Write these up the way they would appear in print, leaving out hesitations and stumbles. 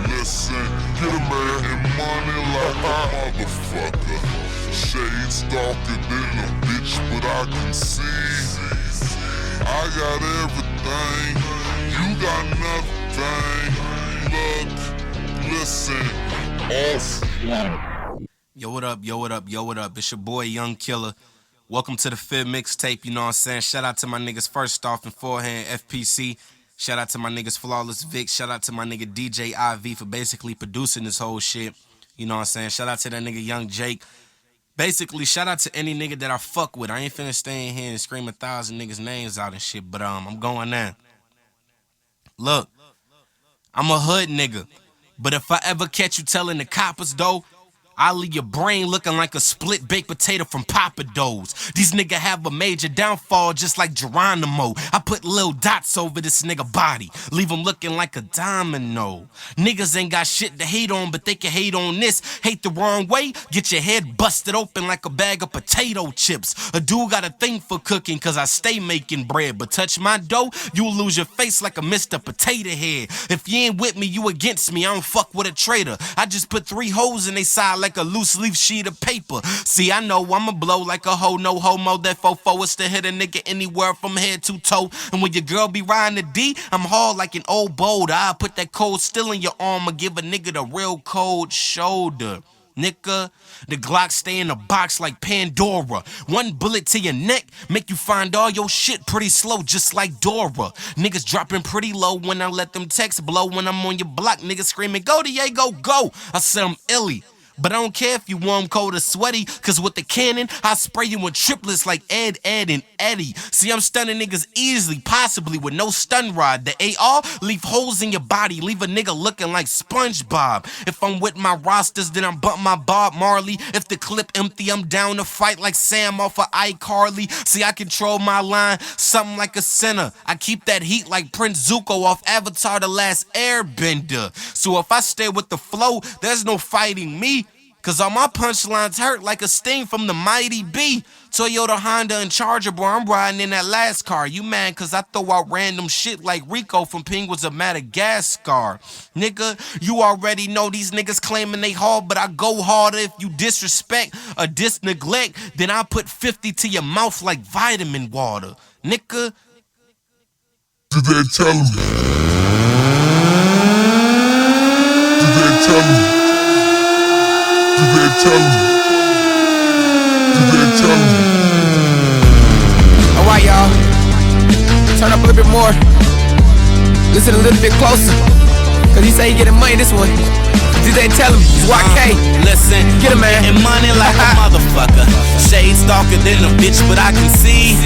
Listen, get a man and money like a motherfucker. Shades darker than a bitch, but I can see. I got everything, you got nothing. Look, listen, off. Yo, what up, yo, what up, yo, what up? It's your boy, Young Killer. Welcome to the Fib Mixtape, you know what I'm saying? Shout out to my niggas first off and forehand, FPC. Shout out to my niggas Flawless Vic. Shout out to my nigga DJ IV for basically producing this whole shit. You know what I'm saying? Shout out to that nigga Young Jake. Basically, shout out to any nigga that I fuck with. I ain't finna stay in here and scream 1,000 niggas' names out and shit, but I'm going now. Look, I'm a hood nigga, but if I ever catch you telling the coppers though, I'll leave your brain looking like a split baked potato from Papa Do's. These niggas have a major downfall just like Geronimo. I put little dots over this nigga body, leave him looking like a domino. Niggas ain't got shit to hate on, but they can hate on this. Hate the wrong way, get your head busted open like a bag of potato chips. A dude got a thing for cooking cause I stay making bread, but touch my dough, you'll lose your face like a Mr. Potato Head. If you ain't with me, you against me, I don't fuck with a traitor. I just put 3 holes in they side like a loose leaf sheet of paper. See, I know I'ma blow like a hoe, no homo. That fofo is to hit a nigga anywhere from head to toe. And when your girl be riding the D, I'm hard like an old boulder. I put that cold still in your arm and give a nigga the real cold shoulder. Nigga, the Glock stay in the box like Pandora. 1 bullet to your neck, make you find all your shit pretty slow, just like Dora. Niggas dropping pretty low when I let them texts blow. When I'm on your block, niggas screaming, go Diego, go. I said I'm illy, but I don't care if you warm, cold, or sweaty, cause with the cannon, I spray you in triplets like Ed, and Eddie. See, I'm stunning niggas easily, possibly with no stun rod. The AR, leave holes in your body, leave a nigga looking like SpongeBob. If I'm with my rosters, then I'm bump my Bob Marley. If the clip empty, I'm down to fight like Sam off of iCarly. See, I control my line, something like a center. I keep that heat like Prince Zuko off Avatar The Last Airbender. So if I stay with the flow, there's no fighting me. Cause all my punchlines hurt like a sting from the Mighty B. Toyota, Honda, and Charger, boy, I'm riding in that last car. You mad cause I throw out random shit like Rico from Penguins of Madagascar. Nigga, you already know these niggas claiming they hard, but I go harder. If you disrespect or disneglect, then I put 50 to your mouth like vitamin water. Nigga. Did they tell him? Did they tell him? Did they tell him? Did they tell him? Alright, y'all. Turn up a little bit more. Listen a little bit closer. Cause he say he getting money this one. Did they tell him? It's YK. Listen, get him, man. Getting money like a motherfucker. Shades darker than a bitch, but I can see.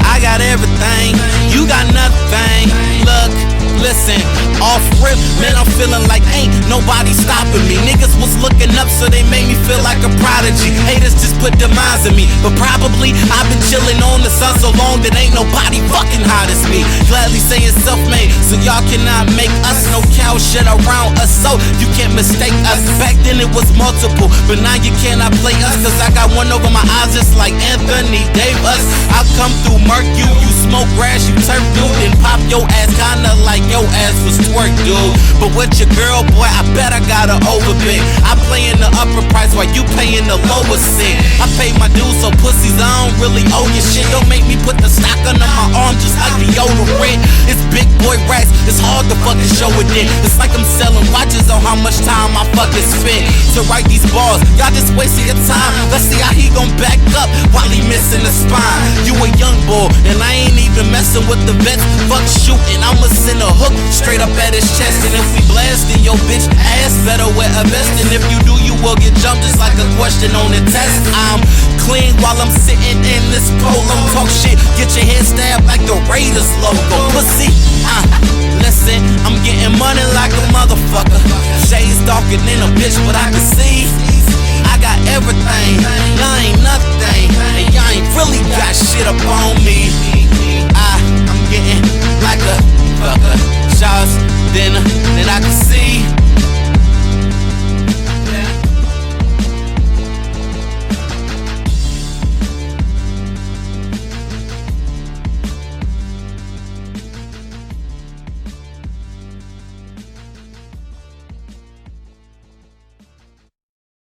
I got everything, you got nothing. Look, listen, off rip, man, I'm feeling like ain't nobody stopping me. Niggas was looking up, so they made me feel like a prodigy. Haters just put demise in me, but probably I've been chilling on the sun so long that ain't nobody fucking hot as me. Gladly saying self-made, so y'all cannot make us no cow shit around us, so you can't mistake us. Back then it was multiple, but now you cannot play us, cause I got one over my eyes just like Anthony Davis. I come through murk you smoke grass, you turf dude, then pop your ass kinda like your ass was twerk, dude. But with your girl, boy, I bet I got her overbid. I play in the upper price while you pay in the lower set. I pay my dues, so pussies, I don't really owe you shit. Don't make me put the stock under my arm just like the deodorant. It's big boy racks, it's hard to fucking show it then. It's like I'm selling watches on how much time I fucking spent to write these bars. Y'all just wasting your time. Let's see how he gon' back up while he missing the spine. You a young boy, and I ain't even messing with the vets. Fuck shooting, I'ma send a hook straight up at his chest. And if we blasting your bitch ass, better wear a vest. And if you do, you will get jumped just like a question on the test. I'm clean while I'm sitting in this polo. Talk shit, get your head stabbed like the Raiders logo. Pussy, listen, I'm getting money like a motherfucker. Shades darker than a bitch, but I can see. I got everything, y'all ain't nothing, and y'all ain't really got shit up on me. I'm getting like a fucker. Shots, then I can see.